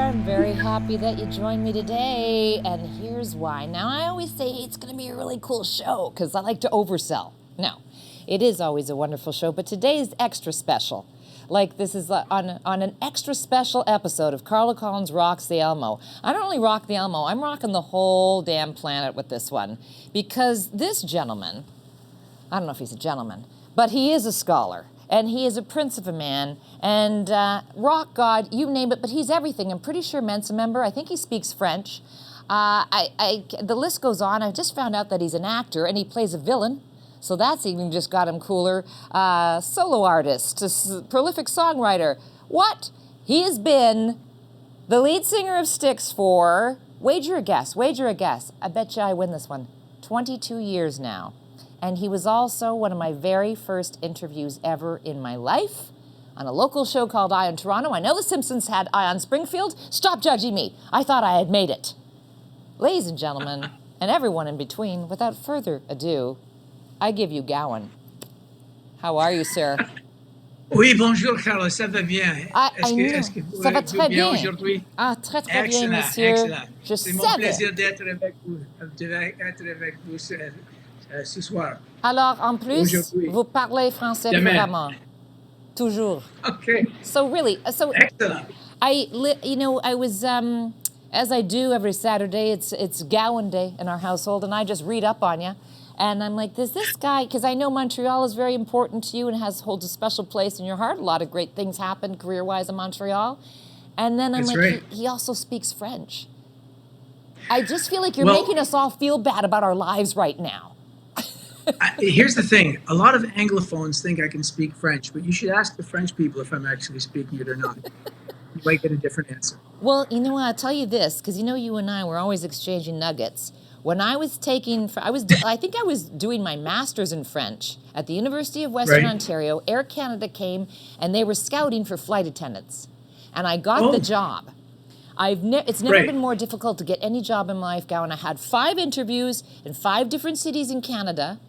I'm very happy that you joined me today, and here's why. Now, I always say it's going to be a really cool show because I like to oversell. No, it is always a wonderful show, but today is extra special. Like this is on an extra special episode of Carla Collins Rocks the Elmo. I don't only rock the Elmo, I'm rocking the whole damn planet with this one because this gentleman, I don't know if he's a gentleman, but he is a scholar. And he is a prince of a man, and rock god, you name it, but he's everything. I'm pretty sure Mensa member. I think he speaks French. The list goes on. I just found out that he's an actor, and he plays a villain, so that's even just got him cooler. Solo artist, prolific songwriter. What? He has been the lead singer of Styx for, wager a guess. I bet you I win this one. 22 years now. And he was also one of my very first interviews ever in my life on a local show called Eye on Toronto. I know The Simpsons had Eye on Springfield. Stop judging me. I thought I had made it. Ladies and gentlemen, and everyone in between, without further ado, I give you Gowan. How are you, sir? Oui, bonjour, Carla. Ça va bien? Est-ce que ça va très bien aujourd'hui? Ah, très excellent, bien, monsieur. Excellent. C'est mon plaisir d'être avec vous ce soir. Alors, en plus, vous parlez français couramment. Toujours. Okay. So really, excellent. I was, as I do every Saturday, it's Gowan Day in our household, and I just read up on you. And I'm like, does this guy, because I know Montreal is very important to you and holds a special place in your heart. A lot of great things happen career-wise in Montreal. And then I'm That's like, right. he also speaks French. I just feel like you're making us all feel bad about our lives right now. Here's the thing. A lot of Anglophones think I can speak French, but you should ask the French people if I'm actually speaking it or not. You might get a different answer. Well, you know what? I'll tell you this, because you and I were always exchanging nuggets. When I was I think I was doing my master's in French at the University of Western Ontario. Air Canada came, and they were scouting for flight attendants. And I got the job. It's never been more difficult to get any job in my life, Gowan. I had 5 interviews in 5 different cities in Canada.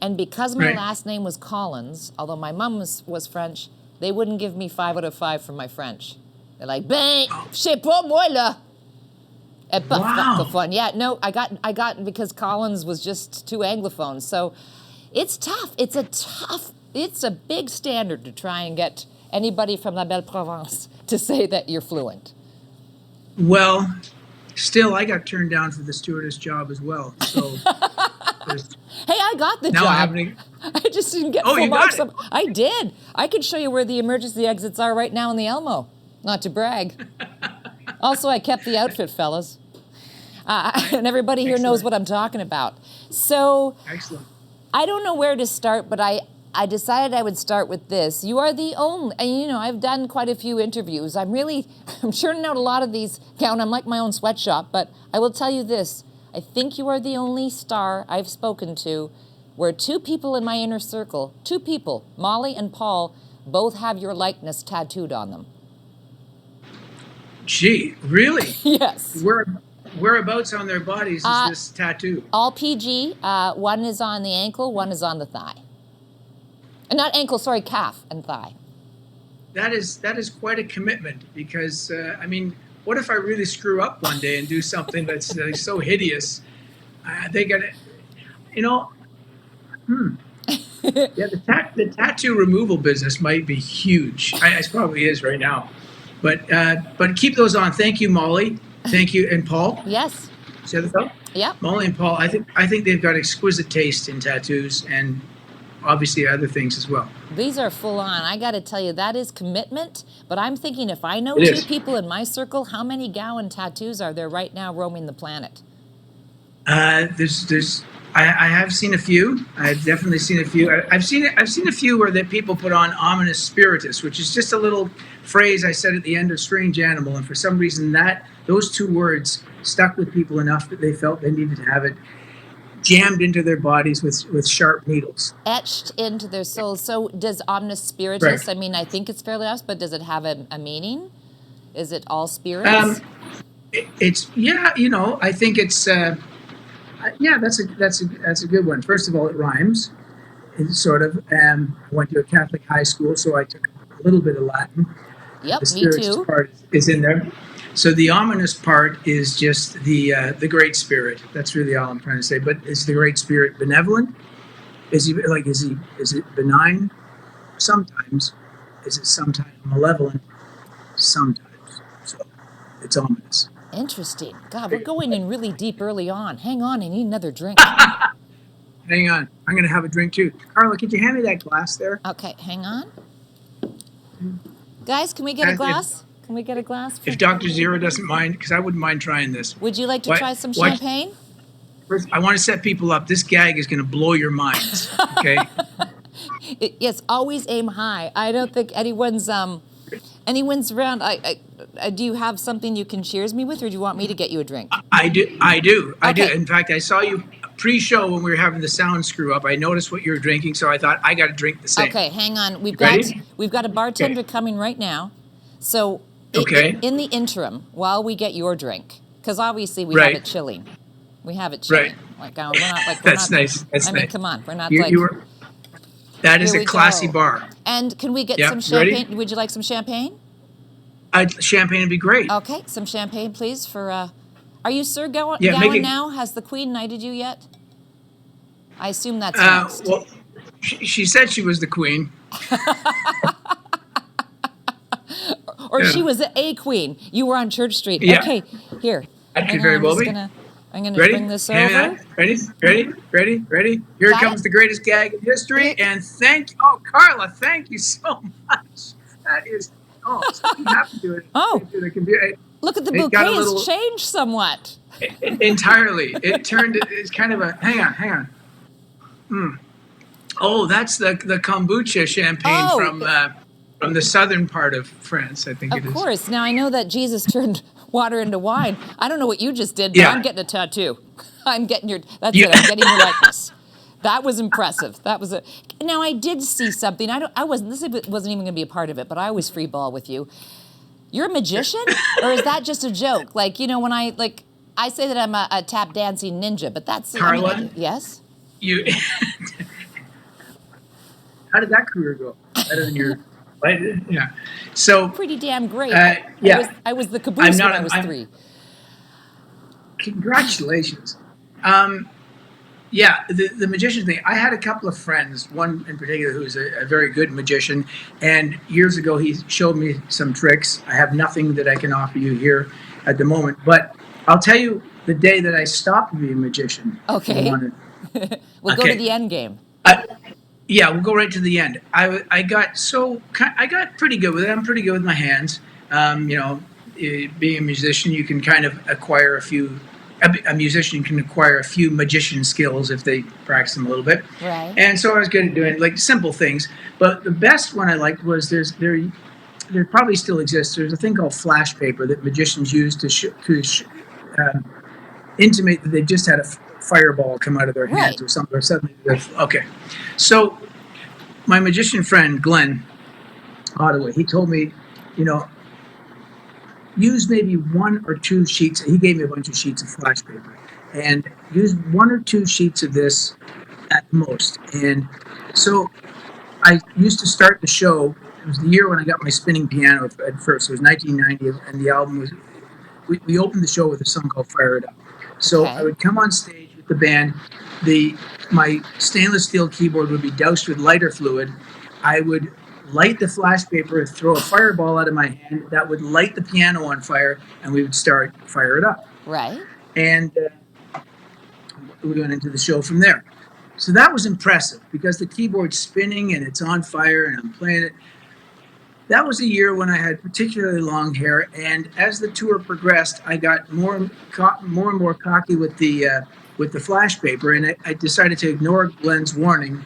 And because my last name was Collins, although my mom was French, they wouldn't give me 5 out of 5 for my French. They're like, ben, c'est pas moi là. Et pas francophone. Yeah, no, I got because Collins was just too Anglophone. So it's tough. It's a big standard to try and get anybody from La Belle Provence to say that you're fluent. Well, still, I got turned down for the stewardess job as well. So, hey, I got the job. I just didn't get full marks. I did. I can show you where the emergency exits are right now in the Elmo. Not to brag. Also, I kept the outfit, fellas. And everybody here knows what I'm talking about. So, excellent. I don't know where to start, but I decided I would start with this. You are the only, and I've done quite a few interviews. I'm churning out a lot of these, Gowan. I'm like my own sweatshop, but I will tell you this. I think you are the only star I've spoken to where 2 people in my inner circle, 2 people, Molly and Paul, both have your likeness tattooed on them. Gee, really? Yes. Whereabouts on their bodies is this tattoo? All PG. One is on the ankle, one is on the thigh. Not ankle, sorry, calf and thigh. That is quite a commitment because, what if I really screw up one day and do something that's so hideous? They got it, Yeah, the tattoo removal business might be huge. It probably is right now. But keep those on. Thank you, Molly. Thank you, and Paul. Yes. See the fellow? Yeah. Molly and Paul. I think they've got exquisite taste in tattoos and obviously other things as well. These are full on. I got to tell you, that is commitment. But I'm thinking if I know 2 people in my circle, how many Gowan tattoos are there right now roaming the planet? I have seen a few. I've definitely seen a few. I've seen a few where that people put on ominous spiritus, which is just a little phrase I said at the end of Strange Animal, and for some reason those 2 words stuck with people enough that they felt they needed to have it jammed into their bodies with sharp needles. Etched into their souls. So does ominous spiritus, I think it's fairly obvious, but does it have a meaning? Is it all spirits? I think it's that's a good one. First of all, it rhymes. It's sort of. I went to a Catholic high school, so I took a little bit of Latin. Yep, the me too. spiritus part is in there. So the ominous part is just the Great Spirit. That's really all I'm trying to say. But is the Great Spirit benevolent? Is it benign? Sometimes. Is it sometimes malevolent? Sometimes. So it's ominous. Interesting. God, we're going in really deep early on. Hang on, I need another drink. Hang on, I'm gonna have a drink too. Carla, could you hand me that glass there? Okay, hang on. Guys, can we get a glass? Can we get a glass? If Dr. Zero doesn't mind, because I wouldn't mind trying this. Would you like to try some champagne? First, I want to set people up. This gag is going to blow your minds. Okay. Yes, always aim high. I don't think anyone's around. Do you have something you can cheers me with, or do you want me to get you a drink? I do. Okay. In fact, I saw you pre-show when we were having the sound screw up. I noticed what you were drinking, so I thought I got to drink the same. Okay, hang on. We've Ready? got a bartender coming right now. So Okay. in the interim, while we get your drink, because obviously we Right. have it chilling. We have it chilling. Right. We're not like That's nice. That's I mean, nice. come on. We're not That is Here a we classy go. bar. And can we get Yeah, some ready? champagne? Would you like some champagne? Champagne would be great. Okay, some champagne, please. Are you Sir Gowan, Yeah, make Gowan it- now? Has the Queen knighted you yet? I assume that's next. Well, she said she was the queen. Or yeah. she was a queen. You were on Church Street. Yeah. Okay, here. That could Hang very on, well be. I'm gonna Ready? bring this Hand me over. that. Ready? Here Got comes it? the greatest gag in history. And Carla, thank you so much. That is, something happened to it. Oh. To the computer. Look at the It bouquet got a has little- changed somewhat. Entirely. It's kind of a, hang on. Oh, that's the kombucha champagne Oh. from the southern part of France, I think it is. Of course. Now I know that Jesus turned water into wine. I don't know what you just did, but Yeah. I'm getting a tattoo. I'm getting that's Yeah. it. I'm getting your likeness. That was impressive. That was Now I did see something. This wasn't even going to be a part of it, but I always free ball with you. You're a magician, or is that just a joke? Like, when I say that I'm a tap dancing ninja, but that's Carla? Yes. You. How did that career go? Better than your. Yeah. So. Pretty damn great. Yeah. I was the caboose when I was 3. Congratulations. Yeah, the magician thing. I had a couple of friends, one in particular who's a very good magician, and years ago he showed me some tricks. I have nothing that I can offer you here at the moment, but I'll tell you the day that I stopped being a magician. Okay. We'll go to the end game. Yeah, we'll go right to the end. I got pretty good with it. I'm pretty good with my hands. Being a musician, you can kind of acquire a musician can acquire a few magician skills if they practice them a little bit. Right. And so I was good at doing like simple things. But the best one I liked was there probably still exists. There's a thing called flash paper that magicians use to intimate that they just had a fireball come out of their hands or something. Or suddenly, okay. So my magician friend Glenn Ottaway, he told me, use maybe 1 or 2 sheets. He gave me a bunch of sheets of flash paper, and use 1 or 2 sheets of this at most. And so I used to start the show. It was the year when I got my spinning piano at first. It was 1990, and the album was. We opened the show with a song called "Fire It Up." So I would come on stage with the band. My stainless steel keyboard would be doused with lighter fluid. I would light the flash paper, throw a fireball out of my hand that would light the piano on fire, and we would start "Fire It Up." Right. And we went into the show from there. So that was impressive because the keyboard's spinning and it's on fire and I'm playing it. That was a year when I had particularly long hair, and as the tour progressed, I got more and more cocky with the flash paper, and I decided to ignore Glenn's warning,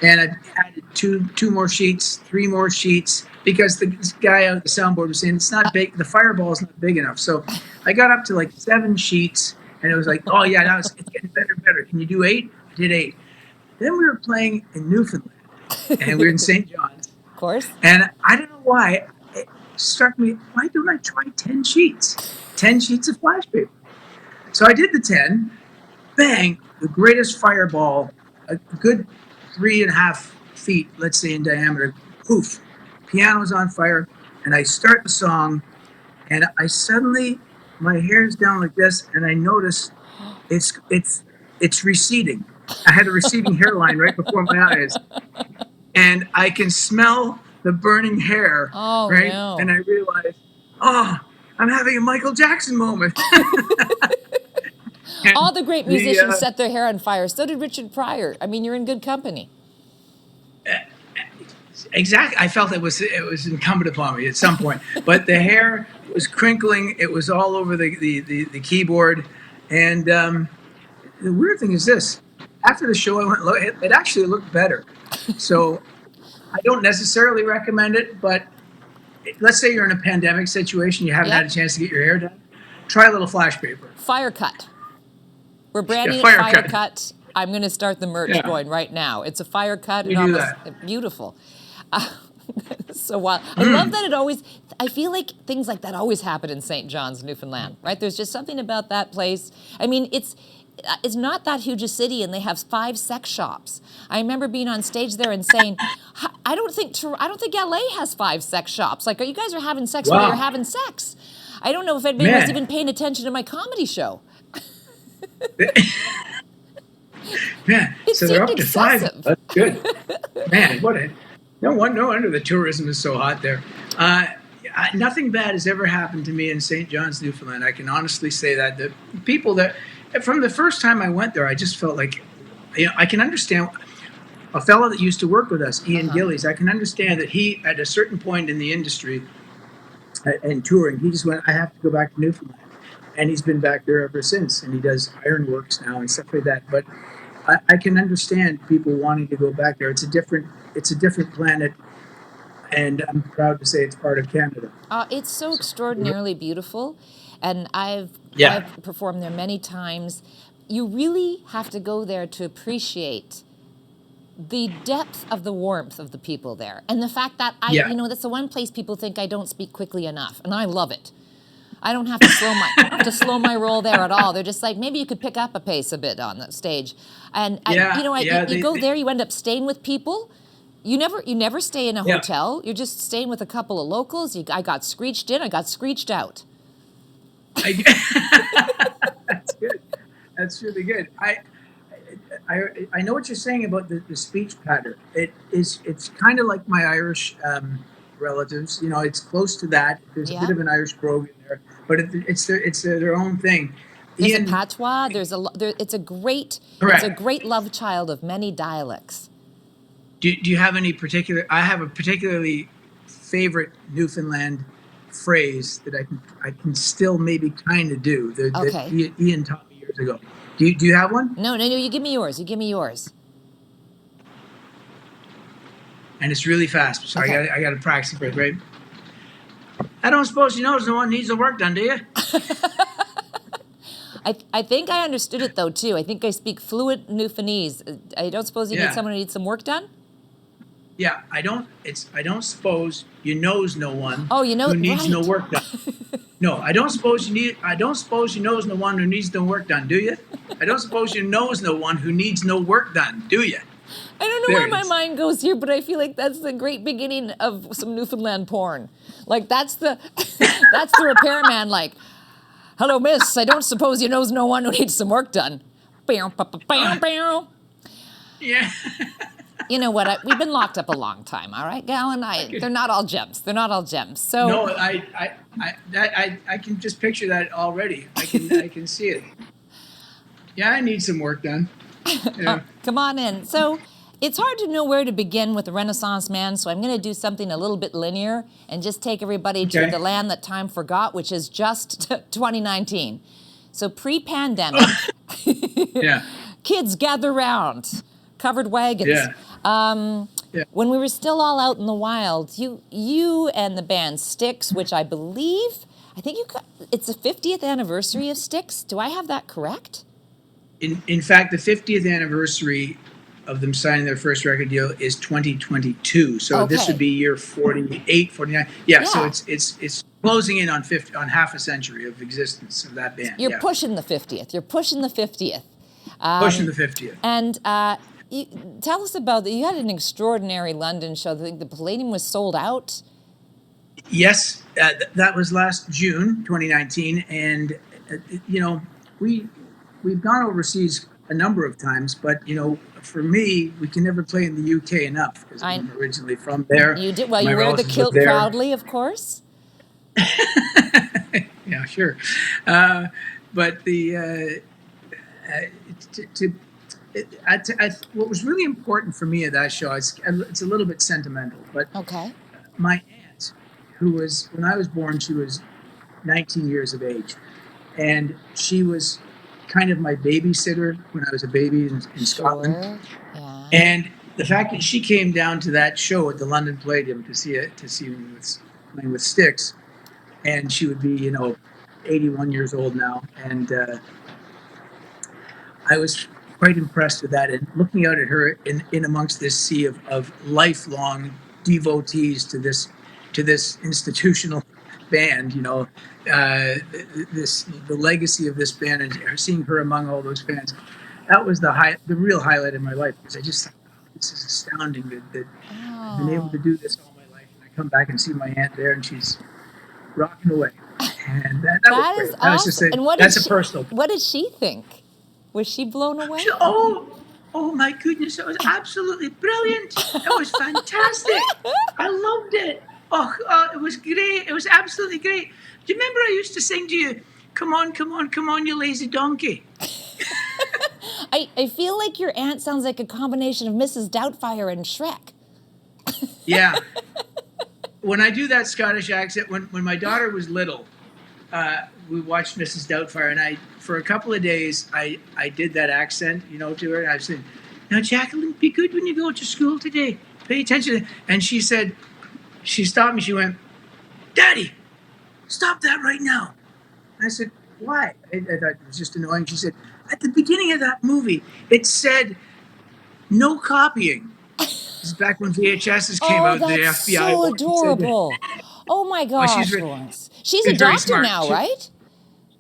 and I added two more sheets, 3 more sheets, because this guy out at the soundboard was saying it's not big, the fireball is not big enough. So I got up to like 7 sheets, and it was like, oh yeah, now it's getting better and better. Can you do 8? I did 8. Then we were playing in Newfoundland, and we were in St. John's. Of course. And I don't know why, it struck me, why don't I try 10 sheets? 10 sheets of flash paper. So I did the 10, bang, the greatest fireball, a good 3.5 feet, let's say in diameter, poof, piano's on fire, and I start the song, and I suddenly, my hair's down like this, and I notice it's receding. I had a receding hairline right before my eyes, and I can smell the burning hair, Oh right? no. And I realized, oh, I'm having a Michael Jackson moment. All And the great the musicians set their hair on fire. So did Richard Pryor. I mean, you're in good company. exactly, I felt it was incumbent upon me at some point. But the hair was crinkling. It was all over the keyboard, and the weird thing is this: after the show, I went look. It actually looked better. So I don't necessarily recommend it, but let's say you're in a pandemic situation, you haven't had a Yep. chance to get your hair done. Try a little flash paper. Fire cut. We're Yeah, branding it fire Fire cut. Cut. I'm going to start the merch Yeah, going right now. It's a fire cut. you It do almost that. beautiful. Uh, so wild. I love that it always. I feel like things like that always happen in St. John's, Newfoundland. Right? There's just something about that place. I mean, it's not that huge a city, and they have 5 sex shops. I remember being on stage there and saying, I don't think LA has 5 sex shops. Like, you guys are having sex while you're Wow, having sex. I don't know if anybody was man, even paying attention to my comedy show. man. It So they're seemed up to 5. excessive. That's good, man. No wonder the tourism is so hot there. Nothing bad has ever happened to me in St. John's, Newfoundland. I can honestly say that the people that, from the first time I went there, I just felt like, I can understand a fellow that used to work with us, Ian Uh-huh. Gillies. I can understand that he, at a certain point in the industry and touring, he just went, I have to go back to Newfoundland, and he's been back there ever since. And he does ironworks now and stuff like that. But I can understand people wanting to go back there. It's a different planet, and I'm proud to say it's part of Canada. It's so So extraordinarily beautiful, and yeah, I've performed there many times. You really have to go there to appreciate the depth of the warmth of the people there, and the fact that yeah. that's the one place people think I don't speak quickly enough, and I love it. I don't have to slow my roll there at all. They're just like, maybe you could pick up a pace a bit on that stage, and Yeah, yeah, you go there, you end up staying with people. You never stay in a yeah. hotel. You're just staying with a couple of locals. I got screeched in. I got screeched out. That's good. That's really good. I know what you're saying about the speech pattern. It's kind of like my Irish relatives. It's close to that. There's a bit Yeah. of an Irish brogue in there, but it's their own thing. There's a Ian, patois. It's a correct. great love child of many dialects. Do you have any particular? I have a particularly favorite Newfoundland phrase that I can still maybe kind of do that Okay. Ian taught me years ago. Do you have one? No, no, no. You give me yours. You give me yours. And it's really fast, so Okay. I got to practice it, right? I don't suppose you know no one needs the work done, do you? I think I understood it though too. I think I speak fluent Newfoundlandese. I don't suppose you need Yeah, someone who needs some work done. yeah. I don't suppose you knows no one Oh, who needs no right. work done. No, I don't suppose you knows no one who needs no work done, do you? I don't suppose you knows no one who needs no work done, do you? I don't know There where it my is. mind goes here, but I feel like that's the great beginning of some Newfoundland porn. Like that's the that's the repairman. Like, hello, miss. I don't suppose you knows no one who needs some work done. Bow, bow, bow, bow, Uh, bow. yeah. You know what? We've been locked up a long time. All right, Gowan. They're Okay. not all gems. They're not all gems. So, No, I can just picture that already. I can see it. Yeah, I need some work done. Yeah. come on in. So, it's hard to know where to begin with the Renaissance man. So, I'm going to do something a little bit linear and just take everybody to Okay. the land that time forgot, which is just 2019. So, pre-pandemic, Yeah. kids gather round, covered wagons. Yeah. Yeah. When we were still all out in the wild, you and the band Styx, which I believe, I think it's the 50th anniversary of Styx. Do I have that correct? In fact, the 50th anniversary of them signing their first record deal is 2022. So this would Okay. be year 48, 49. Yeah. So Yeah. it's closing in on half a century of existence of that band. You're Yeah. pushing the 50th. You're pushing the 50th. Pushing the 50th. And tell us about that. You had an extraordinary London show. I think the Palladium was sold out. Yes, that was last June 2019, and you know we we've gone overseas a number of times, but for me, we can never play in the UK enough because I I'm originally from there. You did well. My You wear the relatives live kilt there. proudly, of course. Yeah, sure. Uh, but to what was really important for me at that show, it's a little bit sentimental, but Okay. my aunt, who was when I was born, she was 19 years of age, and she was kind of my babysitter when I was a baby in Scotland. Sure. Yeah. And the fact that she came down to that show at the London Palladium to see me playing with Styx, and she would be 81 years old now, and I was quite impressed with that. And looking out at her in amongst this sea of lifelong devotees to this institutional band, the legacy of this band, and seeing her among all those fans, that was the real highlight of my life, because I just thought, this is astounding that I've been able Oh, to do this all my life, and I come back and see my aunt there, and she's rocking away, and that was that is great. That was just awesome. And that's a personal. what did she think? Was she blown away? Oh my goodness, it was absolutely brilliant. It was fantastic. I loved it. It was great. It was absolutely great. Do you remember I used to sing to you, "Come on, come on, come on, you lazy donkey"? I feel like your aunt sounds like a combination of Mrs. Doubtfire and Shrek. Yeah. When I do that Scottish accent, when my daughter was little, we watched Mrs. Doubtfire, and for a couple of days, I did that accent, to her, and I said, "Now, Jacqueline, be good when you go to school today. Pay attention." And she said, she stopped me. She went, "Daddy, stop that right now." And I said, "Why?" I thought it was just annoying. She said, "At the beginning of that movie, it said no copying." This is back when VHSs came Oh, out. The that's FBI so warned said that. adorable. Oh my Well, gosh, Lawrence. She's a very doctor smart. now, right?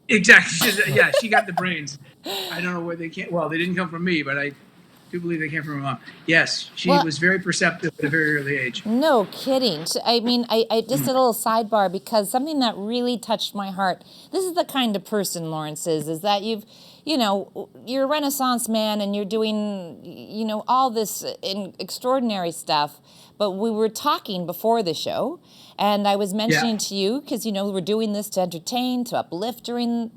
Exactly. Yeah, she got the brains. I don't know where they came. Well, they didn't come from me, but I do believe they came from my mom. Yes, she Well, was very perceptive at a very early age. no kidding. I mean, I just a little sidebar, because something that really touched my heart. This is the kind of person Lawrence is that you're a Renaissance man and you're doing, all this extraordinary stuff. But we were talking before the show, and I was Yeah, mentioning to you, because, we're doing this to entertain, to uplift during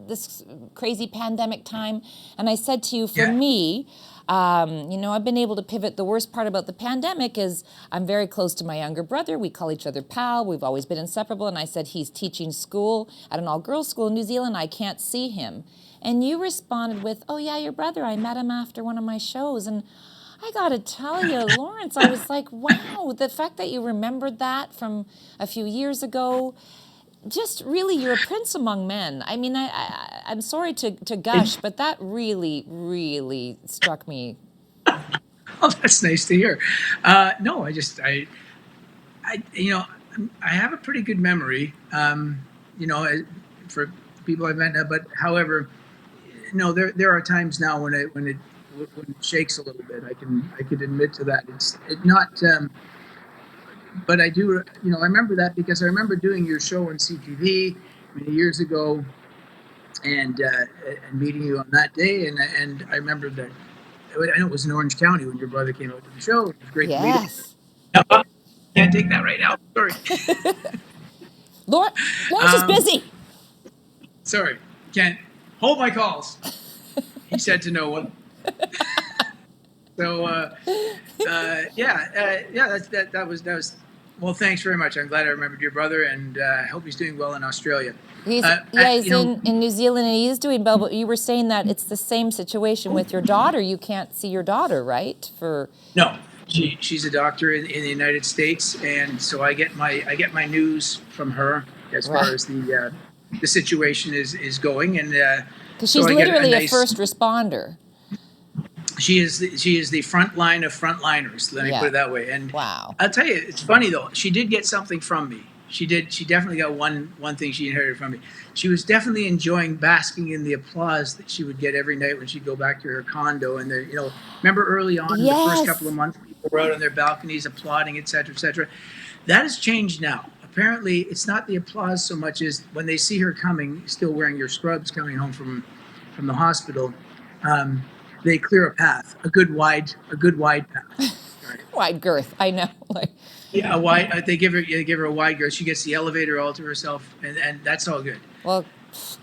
this crazy pandemic time. And I said to you, for yeah, me, I've been able to pivot. The worst part about the pandemic is I'm very close to my younger brother. We call each other pal. We've always been inseparable. And I said, he's teaching school at an all-girls school in New Zealand. I can't see him. And you responded with, "Oh, yeah, your brother. I met him after one of my shows." And I got to tell you, Lawrence, I was like, wow, the fact that you remembered that from a few years ago, just really, you're a prince among men. I mean, I'm sorry to gush, but that really, really struck me. oh, that's nice to hear. No, I have a pretty good memory. For people I've met, but however, no, there are times now when it shakes a little bit. I can admit to that. It's not. But I do, I remember that because I remember doing your show on CTV many years ago, and meeting you on that day, and I remember that. I know it was in Orange County when your brother came out to the show. It was great to meet him. Yes. No, can't take that right now. Sorry. Lawrence is Um, busy. sorry. Can't hold my calls. He said to no one. So yeah. That was. Well, thanks very much. I'm glad I remembered your brother, and I hope he's doing well in Australia. He's Uh, yeah, I, he's you know, in New Zealand, and he is doing well. But you were saying that it's the same situation with your daughter. You can't see your daughter, right? no, she's a doctor in the United States, and so I get my news from her as far Right. as the situation is going, and Because so she's I get a literally a nice. first responder. She is the front line of frontliners. Let me put Yeah. it that way. And Wow. I'll tell you, it's funny though. She did get something from me. She did. She definitely got one thing she inherited from me. She was definitely enjoying basking in the applause that she would get every night when she'd go back to her condo. And remember early on in the first couple Yes. of months, people were out on their balconies applauding, et cetera, et cetera. That has changed now. apparently it's not the applause so much as when they see her coming, still wearing your scrubs, coming home from the hospital, um, they clear a path, a good wide path. Right. Wide girth, I know. Like, Yeah, a wide. They give her a wide girth. She gets the elevator all to herself, and that's all good. well,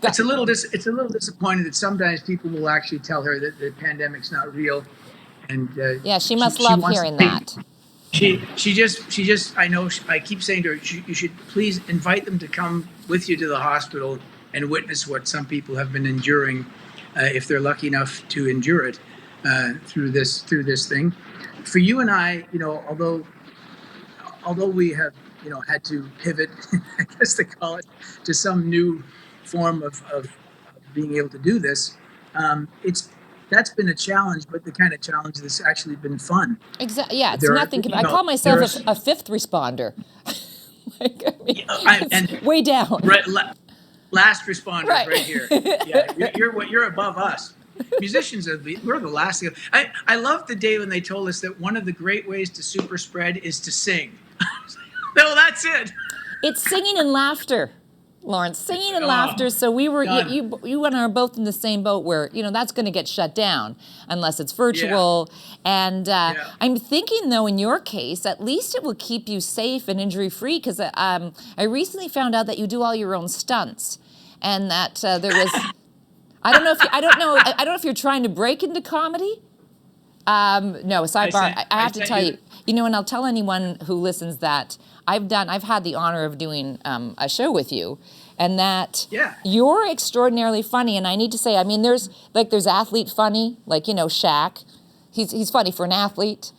It's a little disappointing that sometimes people will actually tell her that the pandemic's not real, and yeah, she must love wants hearing to that. she just I know I keep saying to her, you should please invite them to come with you to the hospital and witness what some people have been enduring, if they're lucky enough to endure it, through this thing. For you and I, although we have had to pivot, I guess they call it, to some new form of being able to do this, that's been a challenge, but the kind of challenge that's actually been fun. Exactly. Yeah, it's There are, nothing. you I know, call there myself are, a fifth responder. Like, I mean, and it's way down. right, last responders Right. right here. Yeah, you're above us. Musicians we're the last thing. I love the day when they told us that one of the great ways to super spread is to sing. No, that's it. It's singing and laughter, Lawrence. Singing and Oh, laughter. So we were, done. you and I are both in the same boat where that's going to get shut down unless it's virtual. And Yeah. I'm thinking though, in your case, at least it will keep you safe and injury free because I recently found out that you do all your own stunts, and that there was. I don't know if you're trying to break into comedy. No, sidebar. I have to tell you, and I'll tell anyone who listens that I've had the honor of doing a show with you, and that you're extraordinarily funny. And I need to say, I mean, there's athlete funny, like Shaq, he's funny for an athlete.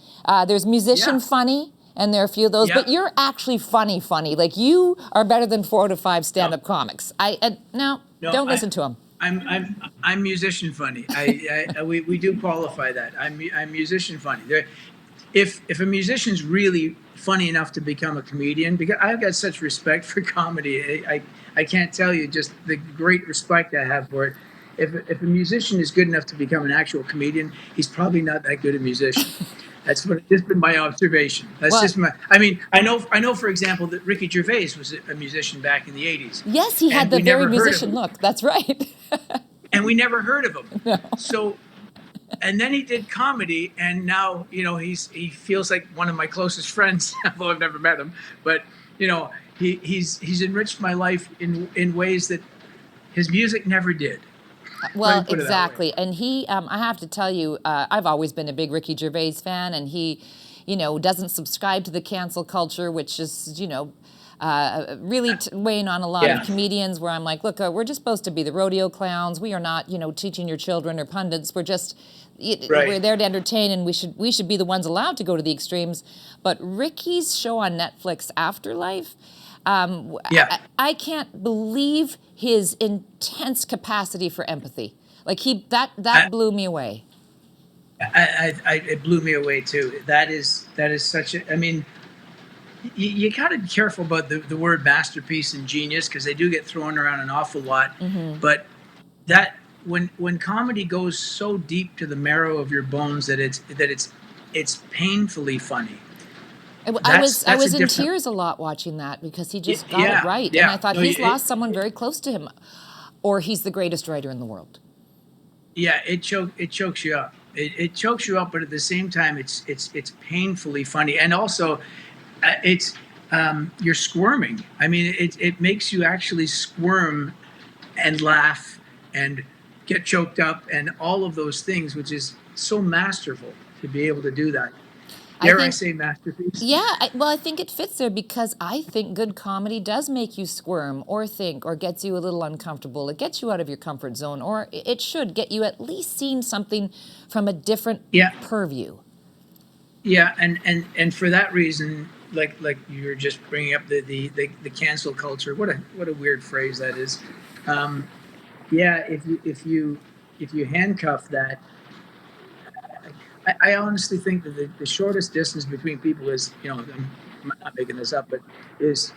There's musician funny, and there are a few of those. But you're actually funny. Like you are better than 4 out of 5 stand-up comics. Don't listen to them. I'm musician funny. We do qualify that. I'm musician funny. If a musician's really funny enough to become a comedian, because I've got such respect for comedy, I can't tell you just the great respect I have for it. If a musician is good enough to become an actual comedian, he's probably not that good a musician. That's just been my observation. I know, for example, that Ricky Gervais was a musician back in the 80s. Yes, he had the very musician look. That's right. And we never heard of him. No. So, and then he did comedy, and now, he feels like one of my closest friends, although I've never met him. But, he's enriched my life in ways that his music never did. Well, exactly. And he, I have to tell you, I've always been a big Ricky Gervais fan, and he, doesn't subscribe to the cancel culture, which is, really weighing on a lot of comedians, where I'm like, look, we're just supposed to be the rodeo clowns. We are not, teaching your children or pundits. We're just, we're there to entertain, and we should be the ones allowed to go to the extremes. But Ricky's show on Netflix, Afterlife, I can't believe his intense capacity for empathy. Like that blew me away. It blew me away too. That is such a. I mean, you got to be careful about the word masterpiece and genius, because they do get thrown around an awful lot. Mm-hmm. But that when comedy goes so deep to the marrow of your bones that it's painfully funny. I was in tears a lot watching that, because he just got it right. Yeah. And I thought he's lost someone very close to him, or he's the greatest writer in the world. Yeah, it chokes you up. It chokes you up, but at the same time, it's painfully funny, and also, you're squirming. I mean, it makes you actually squirm, and laugh, and get choked up, and all of those things, which is so masterful to be able to do that. Dare I say masterpiece? Yeah, I think it fits there, because I think good comedy does make you squirm or think, or gets you a little uncomfortable. It gets you out of your comfort zone, or it should get you at least seeing something from a different purview. Yeah, and for that reason, like you were just bringing up the cancel culture. What a weird phrase that is. If you handcuff that. I honestly think that the shortest distance between people is, I'm not making this up, but is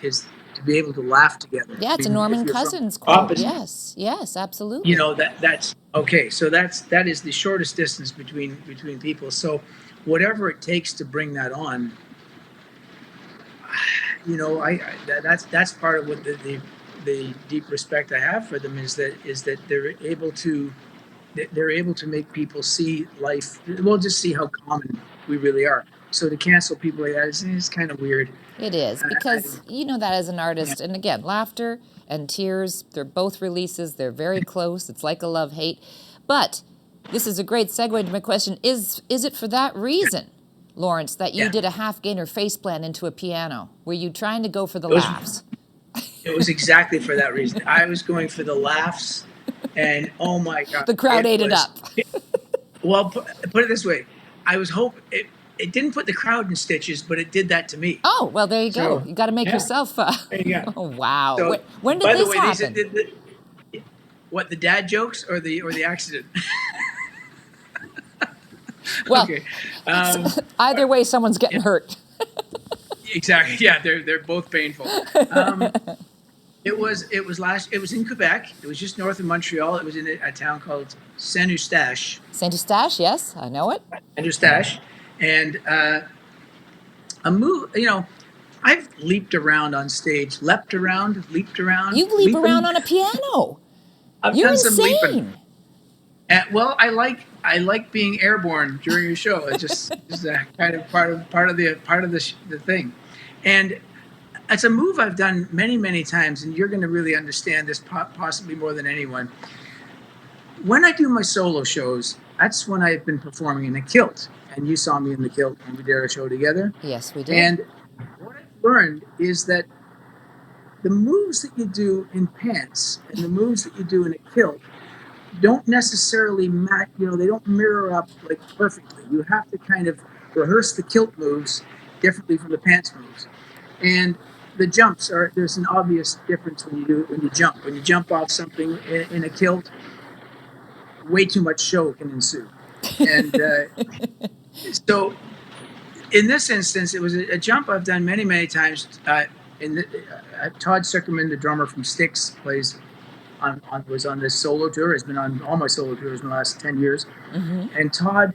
to be able to laugh together. Yeah, it's a Norman Cousins quote. Yes, absolutely. That's okay. So that is the shortest distance between people. So whatever it takes to bring that on, that's part of what the deep respect I have for them is that they're able to make people see life. Well, just see how common we really are. So to cancel people like that is kind of weird. It is, because you know that as an Yeah. artist, and again, laughter and tears, they're both releases, they're very close, it's like a love-hate. But this is a great segue into my question, is it for that reason, Lawrence, that you Yeah. did a half-gainer faceplant into a piano? Were you trying to go for the It was laughs? it was exactly for that reason. I was going for the laughs, and oh my god, The crowd ate it was. up. Well, put it this way, I was hoping it didn't put the crowd in stitches, but it did that to me. Oh, well, there you go. So You got to make yeah, yourself. there you go. Oh, wow. So When did by the this way, happen? what, the dad jokes or the accident? Well, Okay. either way, someone's getting hurt. Exactly. Yeah, they're both painful. It was in Quebec. It was just north of Montreal. It was in a town called Saint Eustache. Saint Eustache, yes, I know it. Saint Eustache, and a move. I've leaped around on stage, leapt around, You leap leaping. around on a piano. I've You're done some leaping. insane. Well, I like being airborne during your show. It's just kind of part of the thing, and it's a move I've done many times, and you're going to really understand this possibly more than anyone. When I do my solo shows, that's when I've been performing in a kilt, and you saw me in the kilt when we did our show together. Yes, we did. And what I've learned is that the moves that you do in pants and the moves that you do in a kilt don't necessarily match, they don't mirror up like perfectly. You have to kind of rehearse the kilt moves differently from the pants moves. And the jumps there's an obvious difference when you jump. When you jump off something in a kilt, way too much show can ensue. And so in this instance, it was a jump I've done many times. Todd Zuckerman, the drummer from Styx, was on this solo tour. Has been on all my solo tours in the last 10 years. Mm-hmm. And Todd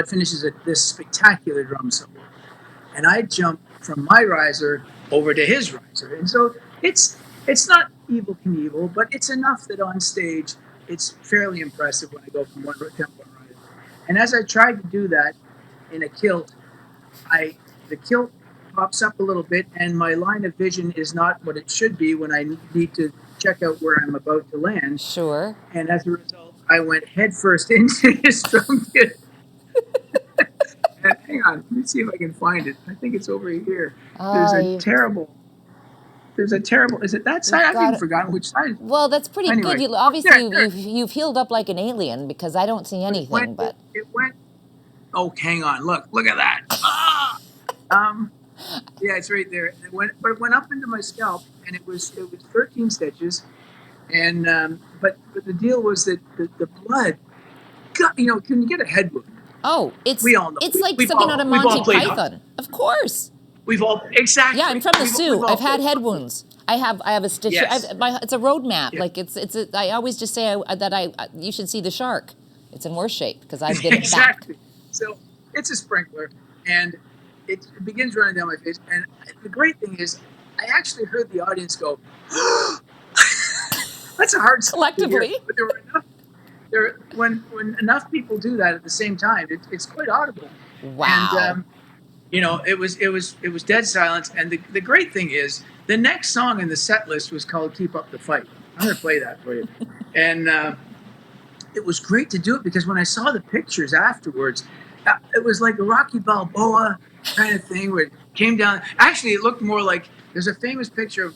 finishes this spectacular drum solo, and I jump from my riser over to his riser, and so it's not Evel Knievel, but it's enough that on stage it's fairly impressive when I go from one tempo to riser. And as I tried to do that in a kilt, the kilt pops up a little bit, and my line of vision is not what it should be when I need to check out where I'm about to land. Sure. And as a result, I went headfirst into his drum kit. Hang on, let me see if I can find it. I think it's over here. There's a terrible. Is it that side? I've even forgotten which side. Well, that's pretty Anyway, good. Obviously, you've healed up like an alien, because I don't see anything. It went. Oh, hang on! Look at that! Yeah, it's right there. But it went up into my scalp, and it was 13 stitches, and but the deal was that the blood. Can you get a head wound? Oh, we all know. It's like something out of Monty Python. Of course. We've all exactly. Yeah, I'm from the Sioux. I've had head wounds. I have a stitch. Yes. It's a road map. Yeah. Like I always just say you should see the shark. It's in worse shape because I've been exactly. So it's a sprinkler, and it begins running down my face. And the great thing is, I actually heard the audience go, "That's a hard collectively." Hear, but there were enough. When enough people do that at the same time, it's quite audible. Wow. And it was dead silence. And the great thing is, the next song in the set list was called "Keep Up the Fight." I'm going to play that for you. And it was great to do it because when I saw the pictures afterwards, it was like a Rocky Balboa kind of thing where it came down. Actually, it looked more like there's a famous picture of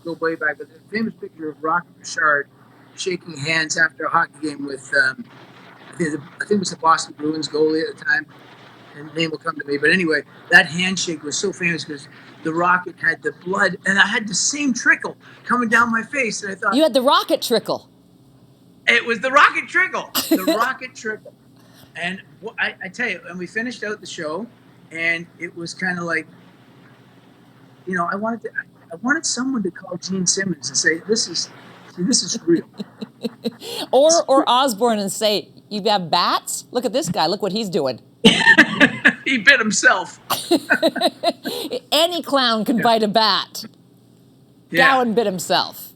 go way back, but there's a famous picture of Rocky Bouchard shaking hands after a hockey game with I think it was the Boston Bruins goalie at the time, and the name will come to me. But anyway, that handshake was so famous because the Rocket had the blood, and I had the same trickle coming down my face, and I thought you had the rocket trickle. It was the Rocket trickle, the Rocket trickle. And I tell you, and we finished out the show, and it was kind of like, I wanted someone to call Gene Simmons and say, this is real. or Osborne and say, you have bats? Look at this guy. Look what he's doing. He bit himself. Any clown can bite a bat. Yeah. Gowan bit himself.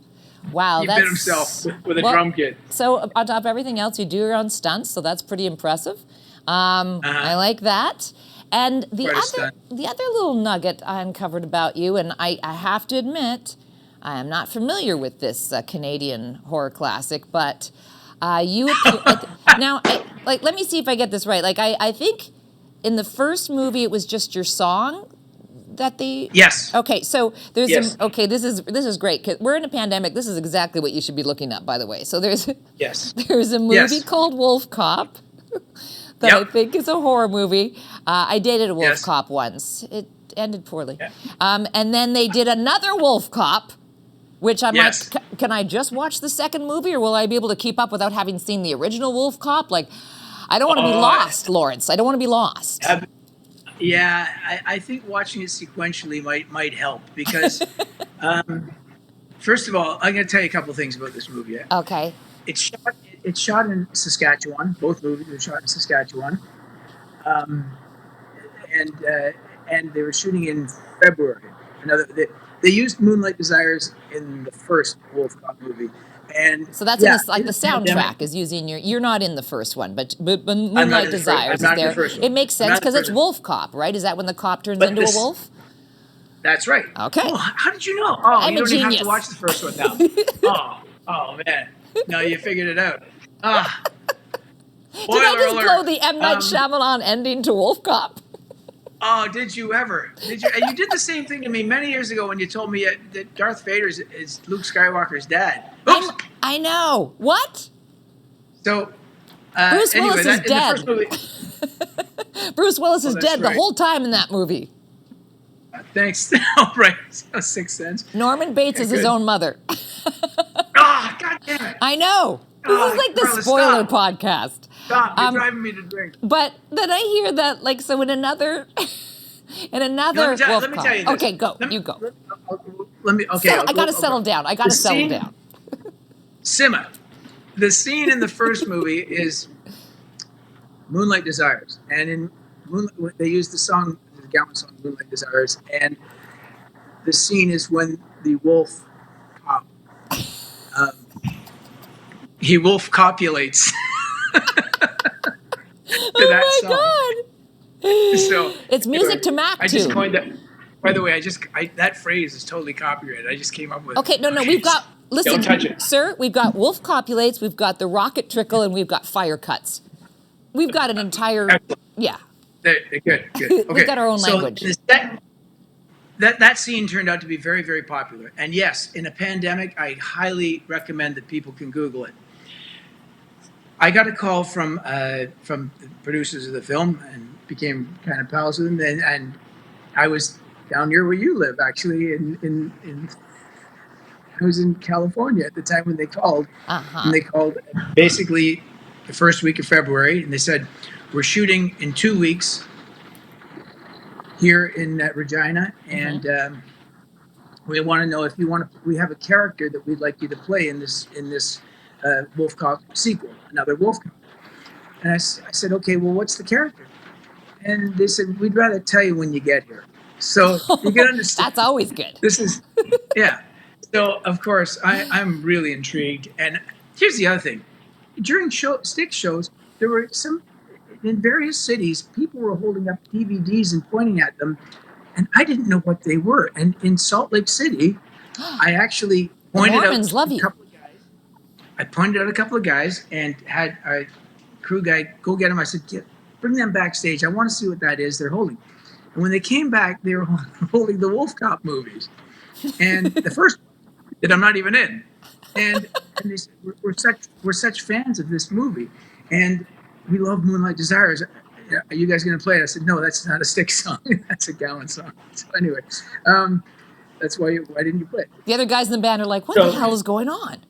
Wow, He that's... bit himself with a drum kit. So on top of everything else, you do your own stunts, so that's pretty impressive. I like that. And the other little nugget I uncovered about you, and I have to admit, I am not familiar with this Canadian horror classic, but you appear now. Let me see if I get this right. Like I think in the first movie it was just your song that they. Yes. Okay, so there's Yes. this is great because we're in a pandemic. This is exactly what you should be looking up, by the way. So there's a movie called Wolf Cop. That I think is a horror movie. I dated a wolf cop once. It ended poorly. Yeah. And then they did another wolf cop, which I'm like, can I just watch the second movie, or will I be able to keep up without having seen the original wolf cop? Like, I don't want to be lost, Lawrence. I don't want to be lost. I think watching it sequentially might help because, first of all, I'm going to tell you a couple of things about this movie. Okay. It's shot in Saskatchewan. Both movies were shot in Saskatchewan, and they were shooting in February. They used Moonlight Desires in the first Wolf Cop movie, and so that's the soundtrack is using your. You're not in the first one, but Moonlight Desires is there. It makes sense because it's Wolf Cop, right? Is that when the cop turns into a wolf? That's right. Okay. Oh, how did you know? Oh, I'm you don't a even genius. have to watch the first one now. oh man. No, you figured it out. Did I just blow the M. Night Shyamalan ending to Wolf Cop? Oh, did you ever? Did you? And you did the same thing to me many years ago when you told me that Darth Vader is Luke Skywalker's dad. Oops. I know. What? So, Bruce Willis is dead. Bruce Willis is dead the whole time in that movie. Thanks. Oh, right. Sixth Sense. Norman Bates is his own mother. God damn it. I know. This is like the Carla, spoiler podcast. Stop. You're driving me to drink. But then I hear that, like, so in another let me tell you this. Okay, go. You go. Okay. I got to settle down. Simma. The scene in the first movie is Moonlight Desires. And in Moonlight, they use the song, the Gowan song, Moonlight Desires. And the scene is when the wolf he wolf copulates to that song. God. So it's music to Mac. I just coined that. By the way, that phrase is totally copyrighted. I just came up with it. Okay, no, we've got. Listen, don't touch it, sir. We've got wolf copulates. We've got the rocket trickle, and we've got fire cuts. We've got an entire. Excellent. Yeah. Good. Okay. We've got our own language. That scene turned out to be very, very popular. And yes, in a pandemic, I highly recommend that people can Google it. I got a call from the producers of the film and became kind of pals with them. And I was down near where you live, actually. I was in California at the time when they called. And they called basically the first week of February, and they said, "We're shooting in 2 weeks here in Regina, and we want to know if you want to. We have a character that we'd like you to play in this Wolf Cop sequel, another Wolf Cop." And I said, "Okay, well, what's the character?" And they said, "We'd rather tell you when you get here." So you can understand. That's always good. This is, yeah. So of course I'm really intrigued. And here's the other thing: during Styx shows, there were in various cities, people were holding up DVDs and pointing at them, and I didn't know what they were. And in Salt Lake City, I actually pointed out a couple of guys. I pointed out a couple of guys and had a crew guy go get them. I said, "Bring them backstage. I want to see what that is they're holding." And when they came back, they were holding the Wolf Cop movies, and the first one that I'm not even in. And they said, "We're such fans of this movie, and we love Moonlight Desires. Are you guys going to play it?" I said, "No, that's not a Styx song. That's a Gowan song." So anyway, that's why didn't you play it? The other guys in the band are like, "What the hell is going on?"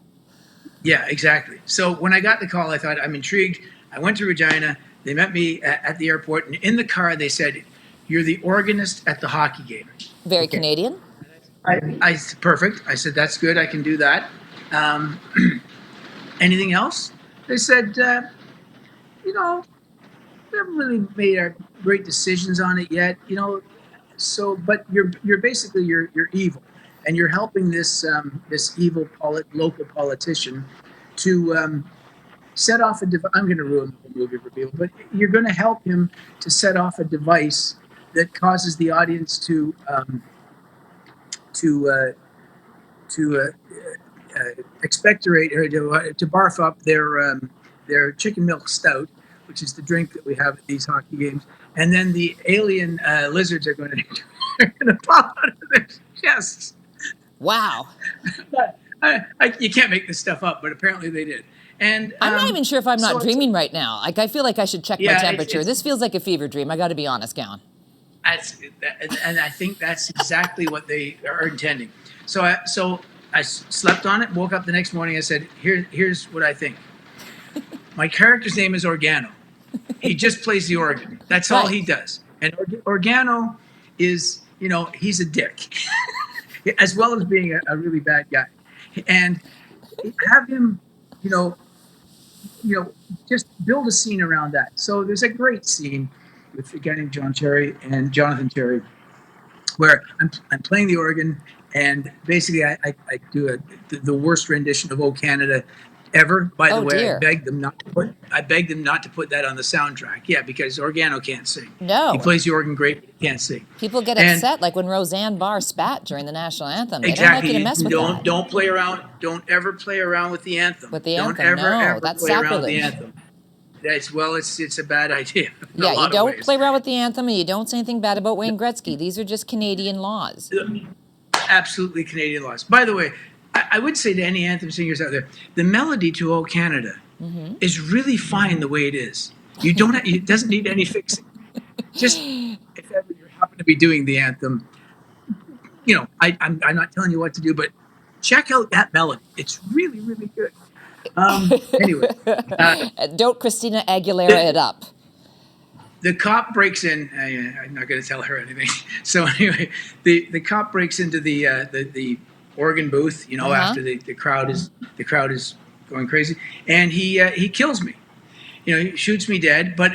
Yeah, exactly. So when I got the call, I thought, I'm intrigued. I went to Regina. They met me at the airport, and in the car they said, "You're the organist at the hockey game." Very Canadian. I perfect. I said, "That's good. I can do that." Anything else? They said, we haven't really made our great decisions on it yet. So, but you're basically you're evil, and you're helping this evil local politician to set off I'm going to ruin the movie for people, but you're going to help him to set off a device that causes the audience to expectorate or to barf up their chicken milk stout, which is the drink that we have at these hockey games, and then the alien lizards are going to pop out of their chests. Wow. But you can't make this stuff up, but apparently they did. And I'm not even sure if I'm not dreaming right now. Like, I feel like I should check my temperature. This feels like a fever dream. I got to be honest, Gowan. And I think that's exactly what they are intending. So I slept on it, woke up the next morning, I said, here's what I think. My character's name is Organo. He just plays the organ. That's all he does. And Organo is, he's a dick, as well as being a really bad guy. And have him, just build a scene around that. So there's a great scene with a guy named John Terry and Jonathan Terry, where I'm playing the organ, and basically I do the worst rendition of "O Canada" ever. By the way, dear. I begged them not to put that on the soundtrack. Yeah, because Organo can't sing. No, he plays the organ great, but he can't sing. People get upset, like when Roseanne Barr spat during the national anthem. They exactly. Don't like you to mess with that. Don't play around. Don't ever play around with the anthem. Don't ever that's play sacrilege. around with the anthem. It's a bad idea. Yeah, you don't play around with the anthem, and you don't say anything bad about Wayne Gretzky. These are just Canadian laws. Absolutely Canadian laws. By the way, I would say to any anthem singers out there, the melody to "O Canada" is really fine the way it is. It doesn't need any fixing. Just if ever you happen to be doing the anthem, I'm not telling you what to do, but check out that melody. It's really, really good. Anyway, don't Christina Aguilera it up. The cop breaks in. I'm not going to tell her anything. So anyway, the cop breaks into the organ booth. After the crowd is going crazy, and he kills me. He shoots me dead. But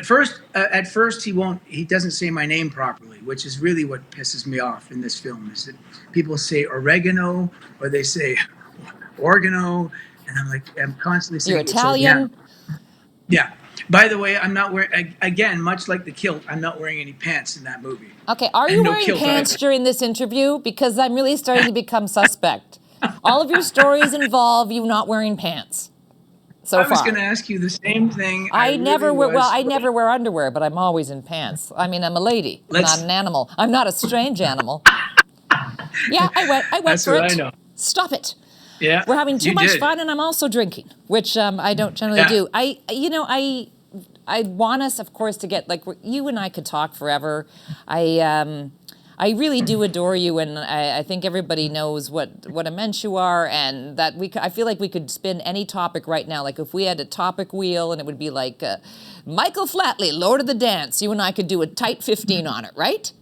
at first he doesn't say my name properly, which is really what pisses me off in this film. Is that people say oregano or they say organo, and I'm constantly saying you're Italian. Yeah. By the way, I'm not wearing, again, much like the kilt, I'm not wearing any pants in that movie. Okay, are you wearing pants during this interview? Because I'm really starting to become suspect. All of your stories involve you not wearing pants so far. I was going to ask you the same thing. I never wear underwear, but I'm always in pants. I mean, I'm a lady, not an animal. I'm not a strange animal. Yeah, I went for it. I know. Stop it. Yeah, we're having too much fun, and I'm also drinking, which I don't generally do. I want us, of course, to get you and I could talk forever. I really do adore you, and I think everybody knows what a mensch you are, and that I feel like we could spin any topic right now. Like if we had a topic wheel, and it would be like Michael Flatley, Lord of the Dance. You and I could do a tight 15 on it, right?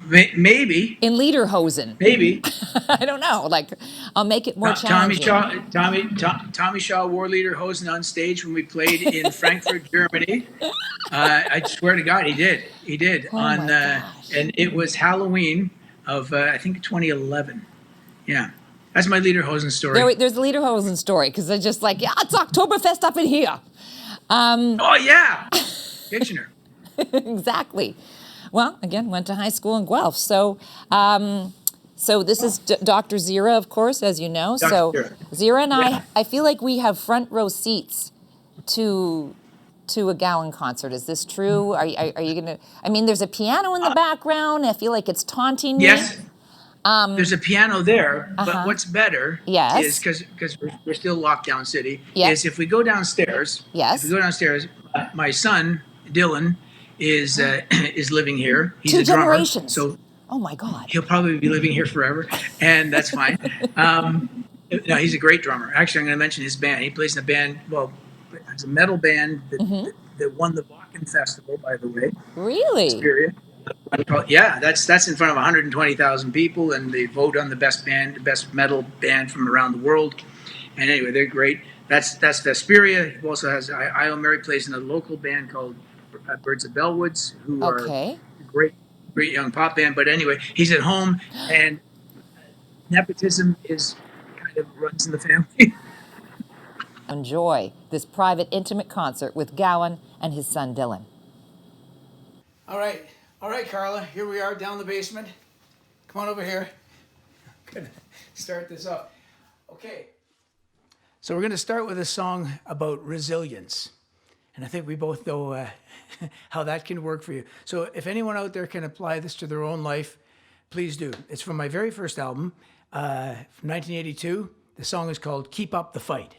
Maybe. In lederhosen. Maybe. I don't know. I'll make it more challenging. Tommy Shaw wore lederhosen on stage when we played in Frankfurt, Germany. I swear to God, he did. He did. Oh my gosh. And it was Halloween of, I think, 2011. Yeah. That's my lederhosen story. There's a lederhosen story, because they're just like, yeah, it's Oktoberfest up in here. Oh, yeah. Kitchener. Exactly. Well, again, went to high school in Guelph. So this is Dr. Zira, of course, as you know. Zira and I feel like we have front row seats to a Gowan concert. Is this true? Are you going to... I mean, there's a piano in the background. I feel like it's taunting me. Yes. There's a piano there, but what's better is, because we're still lockdown city, is if we go downstairs, my son, Dylan, is living here. He's 2 a drummer, generations. So oh my God, he'll probably be living here forever, and that's fine. No, he's a great drummer. Actually, I'm going to mention his band. He plays in a band. Well, it's a metal band that won the Wacken Festival, by the way. Really? Spirit. Yeah, that's in front of 120,000 people, and they vote on the best metal band from around the world. And anyway, they're great. That's Vesperia. He also has Io Mary plays in a local band called Birds of Bellwoods, who are Okay. a great young pop band. But anyway, he's at home, and nepotism is kind of runs in the family. Enjoy this private, intimate concert with Gowan and his son Dylan. All right, Carla. Here we are down the basement. Come on over here. Gonna start this off. Okay. So we're going to start with a song about resilience, and I think we both know how that can work for you. So if anyone out there can apply this to their own life, please do. It's from my very first album, from 1982. The song is called "Keep Up the Fight."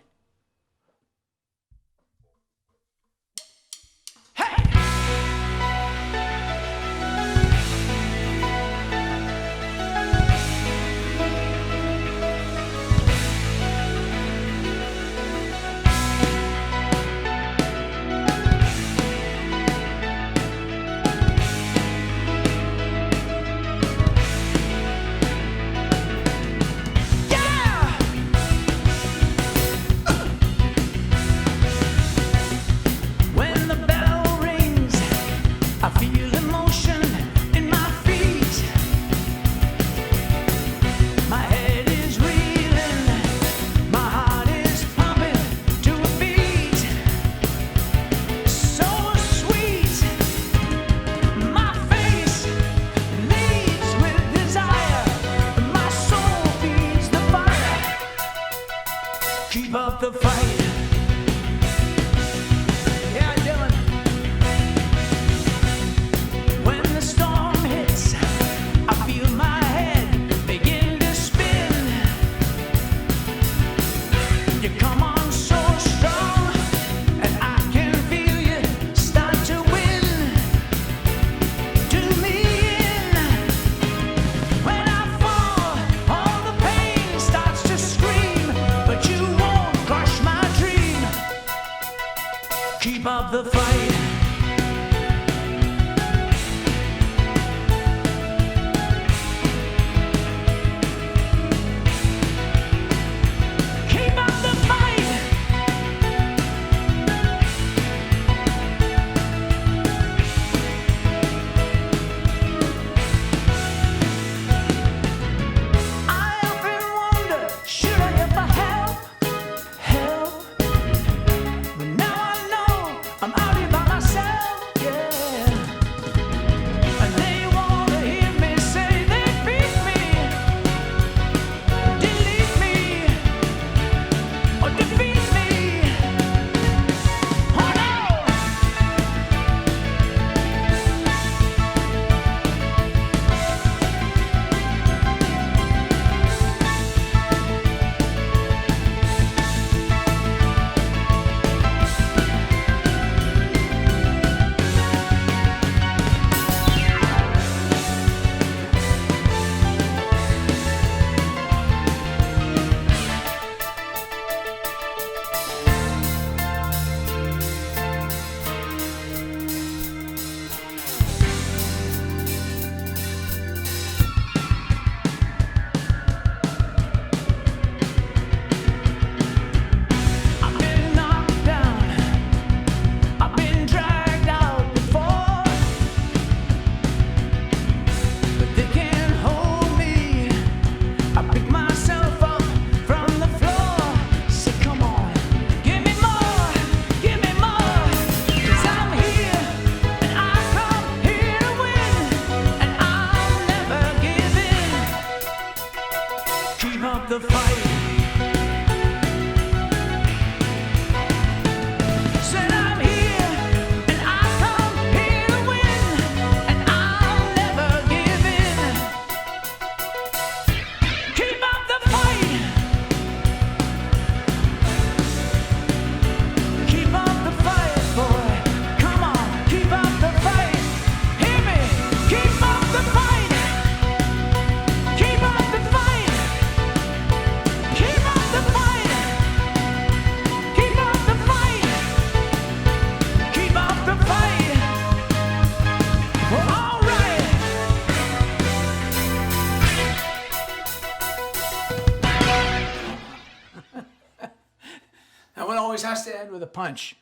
That one always has to end with a punch.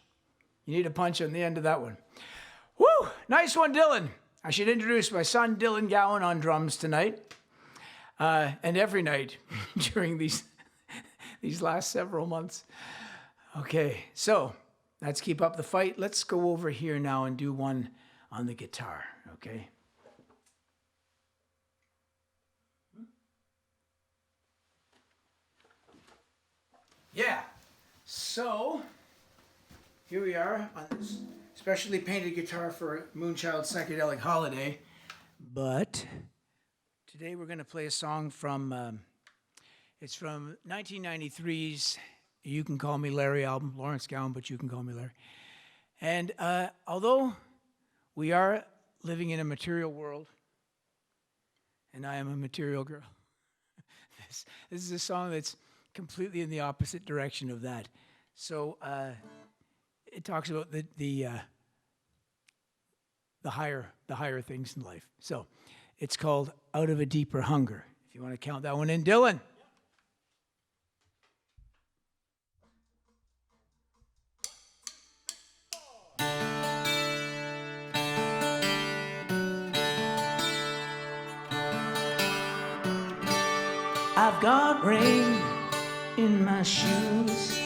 You need a punch on the end of that one. Woo! Nice one, Dylan. I should introduce my son, Dylan Gowan, on drums tonight. And every night during these last several months. Okay, so let's keep up the fight. Let's go over here now and do one on the guitar, okay? Yeah, so here we are on this specially painted guitar for a Moonchild Psychedelic Holiday. But today we're going to play a song from, it's from 1993's You Can Call Me Larry album, Lawrence Gowan, but You Can Call Me Larry. And although we are living in a material world, and I am a material girl, this is a song that's completely in the opposite direction of that. So it talks about the higher things in life. So it's called Out of a Deeper Hunger. If you want to count that one in, Dylan. I've got rain in my shoes,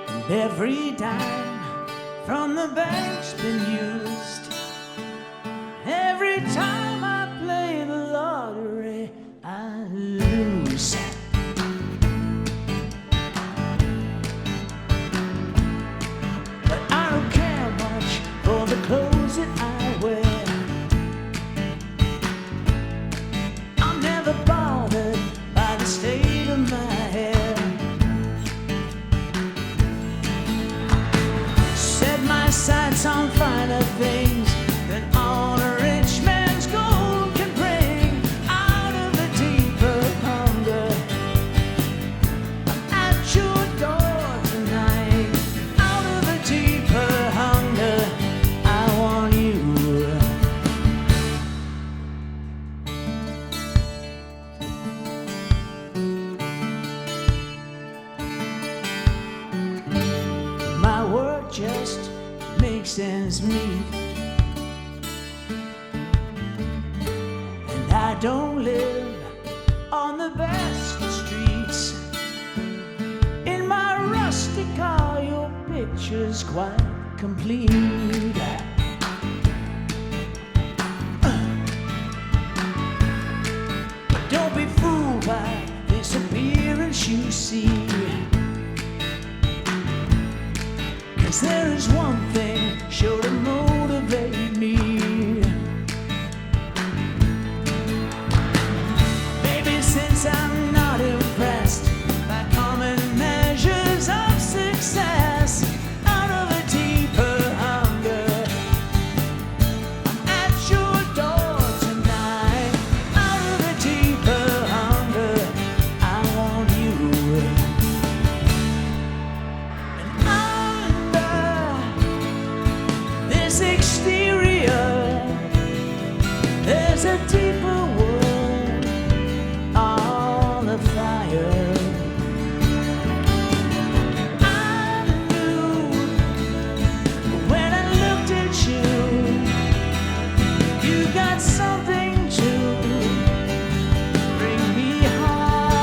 and every dime from the bank's been used. Every time I play the lottery, I lose. But I don't care much for the clothes that I wear. Bothered by the state of my hair. Set my sights on finer things than all a rich man's gold can bring. Out of a deeper hunger, I'm at your door tonight. Out of a deeper hunger, I want you. Just makes ends meet, and I don't live on the best streets. In my rusty car, your picture's quite complete. But don't be fooled by this appearance you see. There is one thing sure to motivate me. Baby, since I'm not impressed by common measures of success, out of a deeper hunger, I'm at your door tonight. Out of a deeper hunger, I want you. There's a deeper world, all afire. I knew when I looked at you, you got something to bring me high.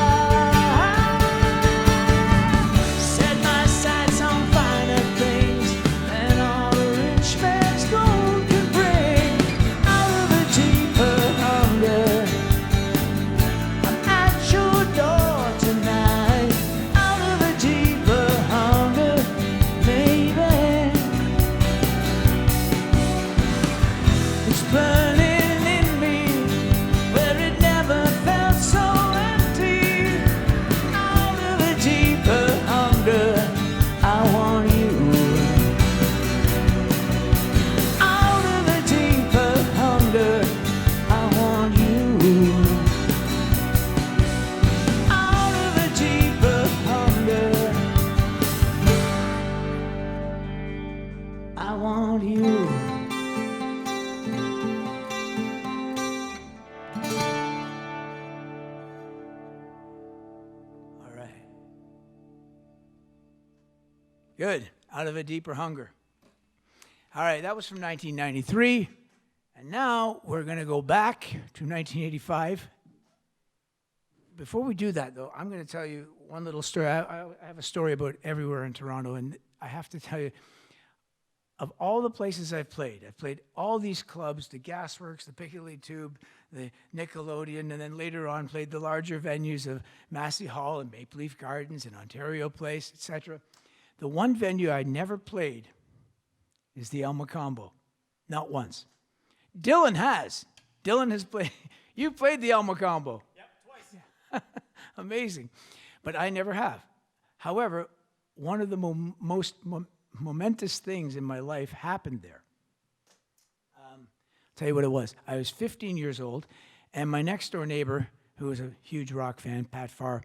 Set my sights on finer things than all a rich man's gold can bring. Out of a deeper hunger, I'm at your door tonight. Out of a deeper hunger, baby. It's burning in me where it never felt so empty. Out of a deeper hunger, I want you. Out of a deeper hunger, I want you. Out of a deeper hunger, I want you. All right. Good. out of a deeper hunger. All right, that was from 1993. And now we're going to go back to 1985. Before we do that, though, I'm going to tell you one little story. I have a story about everywhere in Toronto, and I have to tell you, of all the places I've played all these clubs, the Gasworks, the Piccadilly Tube, the Nickelodeon, and then later on played the larger venues of Massey Hall and Maple Leaf Gardens and Ontario Place, etc. The one venue I never played is the Elmo Combo. Not once. Dylan has. Dylan has played. You played the Elmo Combo. Yep, twice. Amazing. But I never have. However, one of the most momentous things in my life happened there. I'll tell you what it was. I was 15 years old, and my next door neighbor, who was a huge rock fan, Pat Farr,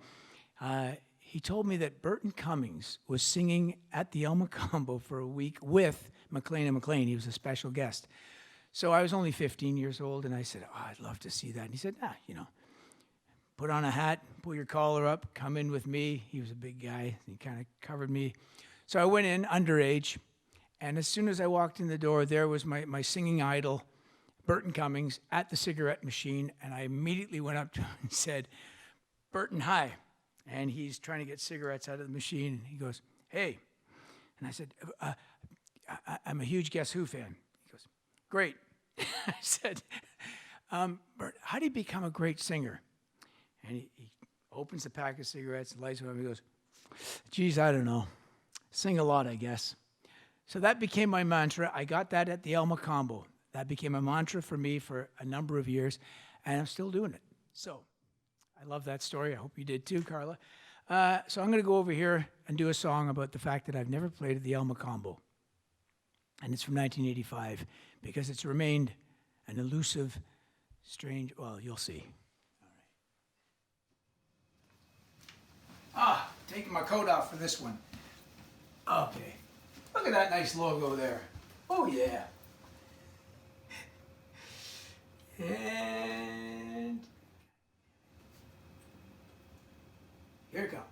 he told me that Burton Cummings was singing at the Elmo Combo for a week with McLean and McLean. He was a special guest. So I was only 15 years old, and I said, I'd love to see that. And he said, put on a hat, pull your collar up, come in with me. He was a big guy. He kind of covered me. So I went in underage, and as soon as I walked in the door, there was my singing idol, Burton Cummings, at the cigarette machine, and I immediately went up to him and said, Burton, hi. And he's trying to get cigarettes out of the machine, and he goes, hey. And I said, I'm a huge Guess Who fan. He goes, great. I said, Bert, how do you become a great singer? And he opens the pack of cigarettes, lights them up, and he goes, geez, I don't know. Sing a lot, I guess. So that became my mantra. I got that at the Elmo Combo. That became a mantra for me for a number of years, and I'm still doing it. So I love that story. I hope you did too, Carla. So I'm going to go over here and do a song about the fact that I've never played at the Elmo Combo. And it's from 1985 because it's remained an elusive, strange, well, you'll see. All right. Taking my coat off for this one. Okay. Look at that nice logo there. Oh, yeah. And here it comes.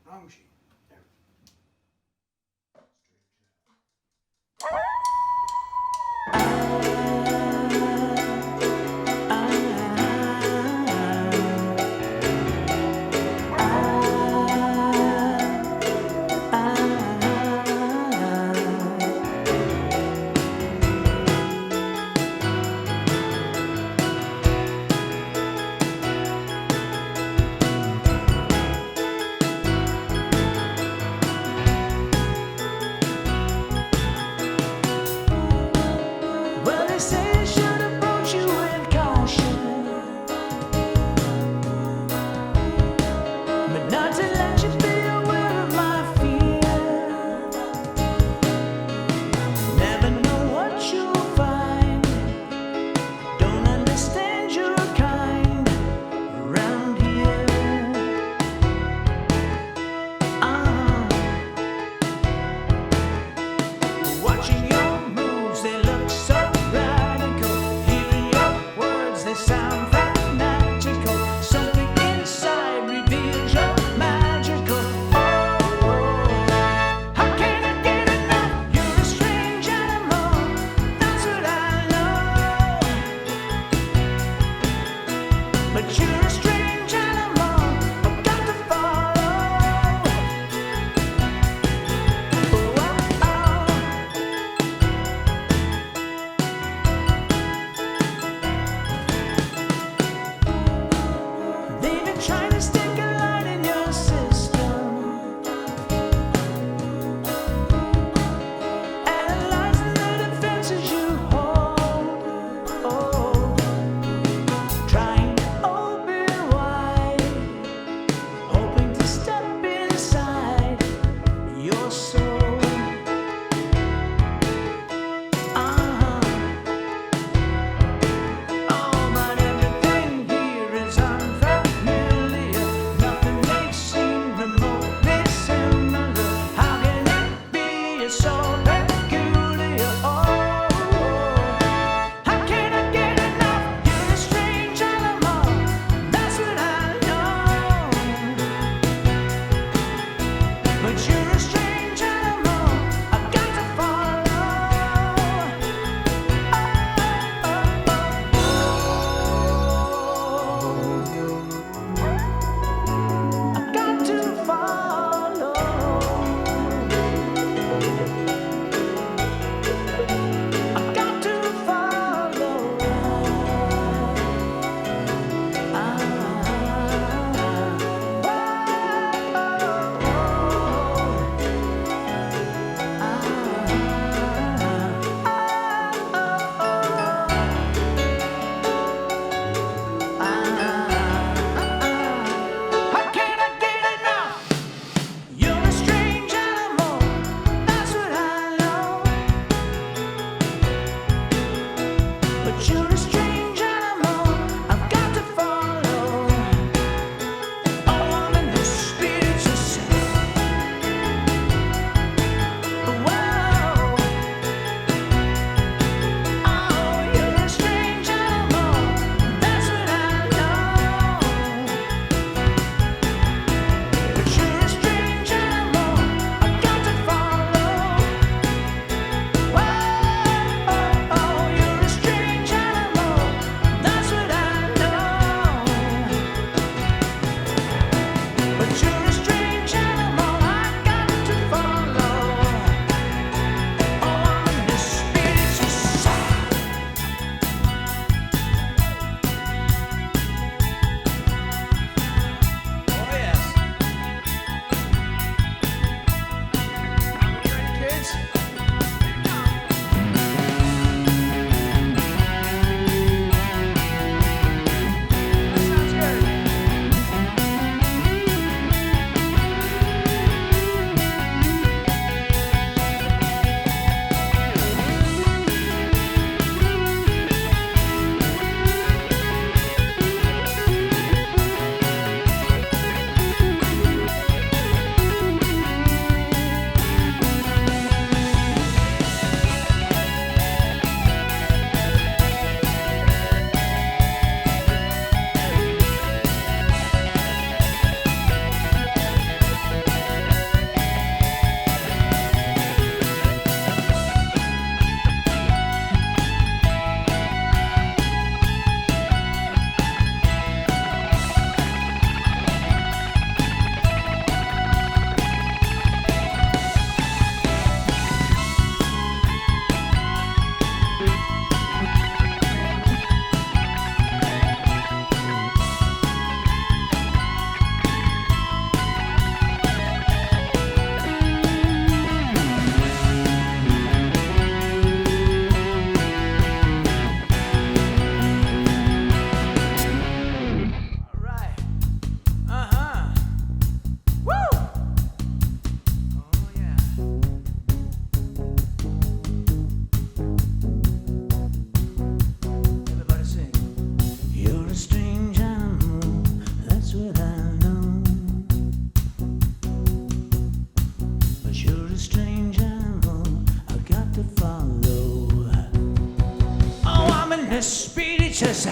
Wrong machine. There. spiritus.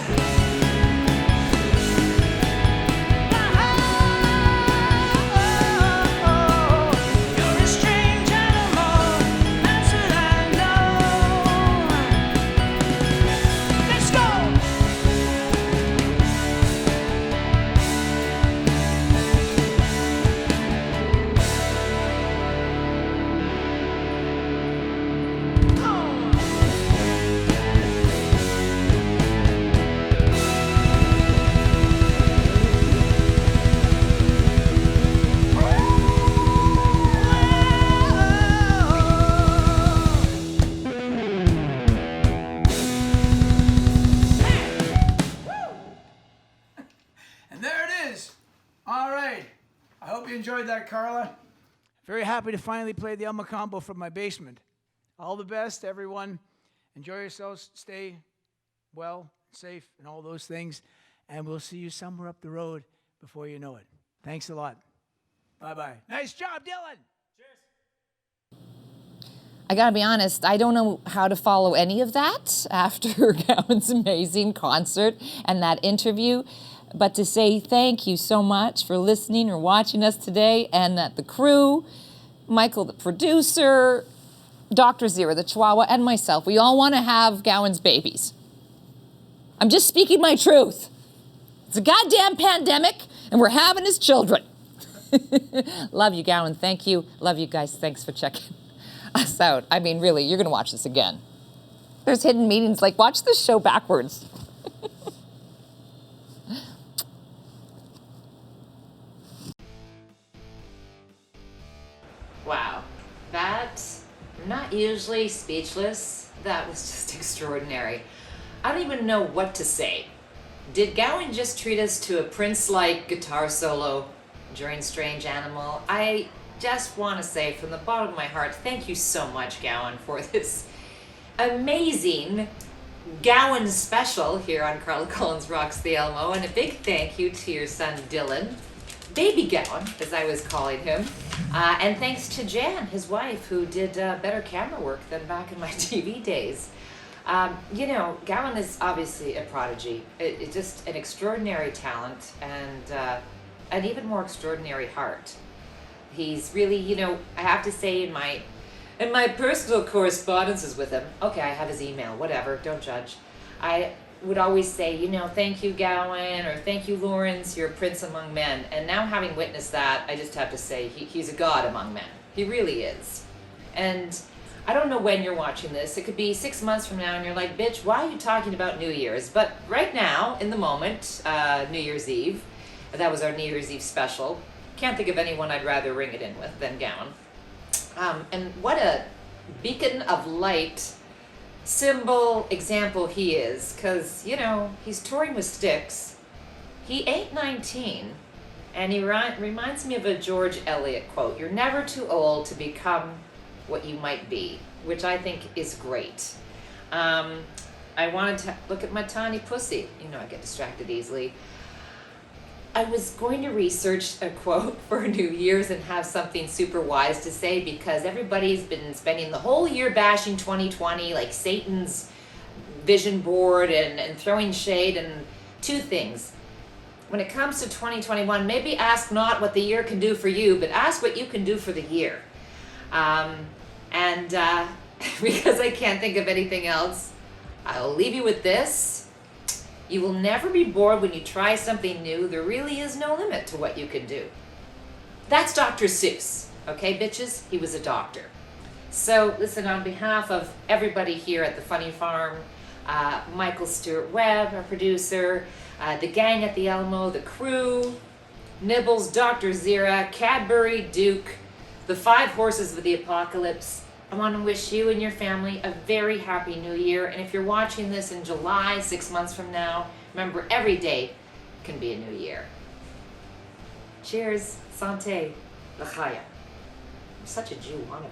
Enjoyed that, Carla. Very happy to finally play the Elmo combo from my basement. All the best, everyone. Enjoy yourselves. Stay well, safe, and all those things. And we'll see you somewhere up the road before you know it. Thanks a lot. Bye-bye. Nice job, Dylan. Cheers. I gotta be honest, I don't know how to follow any of that after Gowan's amazing concert and that interview. But to say thank you so much for listening or watching us today, and that the crew, Michael the producer, Dr. Zira the Chihuahua, and myself, we all want to have Gowan's babies. I'm just speaking my truth. It's a goddamn pandemic, and we're having his children. Love you, Gowan. Thank you. Love you guys. Thanks for checking us out. I mean, really, you're going to watch this again. There's hidden meanings. Like, watch this show backwards. Wow, I'm not usually speechless. That was just extraordinary. I don't even know what to say. Did Gowan just treat us to a Prince-like guitar solo during Strange Animal? I just want to say from the bottom of my heart, thank you so much, Gowan, for this amazing Gowan special here on Carla Collins Rocks the Elmo, and a big thank you to your son, Dylan. Baby Gowan, as I was calling him. And thanks to Jan, his wife, who did better camera work than back in my TV days. You know, Gowan is obviously a prodigy. It's just an extraordinary talent and an even more extraordinary heart. He's really, you know, I have to say in my personal correspondences with him, okay, I have his email, whatever, don't judge. I would always say, you know, thank you, Gowan, or thank you, Lawrence, you're a prince among men. And now having witnessed that, I just have to say he's a god among men. He really is. And I don't know when you're watching this. It could be 6 months from now and you're like, bitch, why are you talking about New Year's? But right now, in the moment, New Year's Eve, that was our New Year's Eve special. Can't think of anyone I'd rather ring it in with than Gowan. And what a beacon of light, symbol, example he is, because, you know, he's touring with Styx. He ain't 19, and he reminds me of a George Eliot quote, "You're never too old to become what you might be," which I think is great. I wanted to look at my tiny pussy. You know, I get distracted easily. I was going to research a quote for New Year's and have something super wise to say, because everybody's been spending the whole year bashing 2020 like Satan's vision board and throwing shade. And two things. When it comes to 2021, maybe ask not what the year can do for you, but ask what you can do for the year. Because I can't think of anything else, I'll leave you with this. You will never be bored when you try something new. There really is no limit to what you can do. That's Dr. Seuss, okay, bitches? He was a doctor. So listen, on behalf of everybody here at the Funny Farm, Michael Stewart Webb, our producer, the gang at the Elmo, the crew, Nibbles, Dr. Zira, Cadbury, Duke, the 5 horses of the apocalypse, I want to wish you and your family a very happy new year. And if you're watching this in July, 6 months from now, remember every day can be a new year. Cheers, Santé, L'chaim. I'm such a Jew wannabe.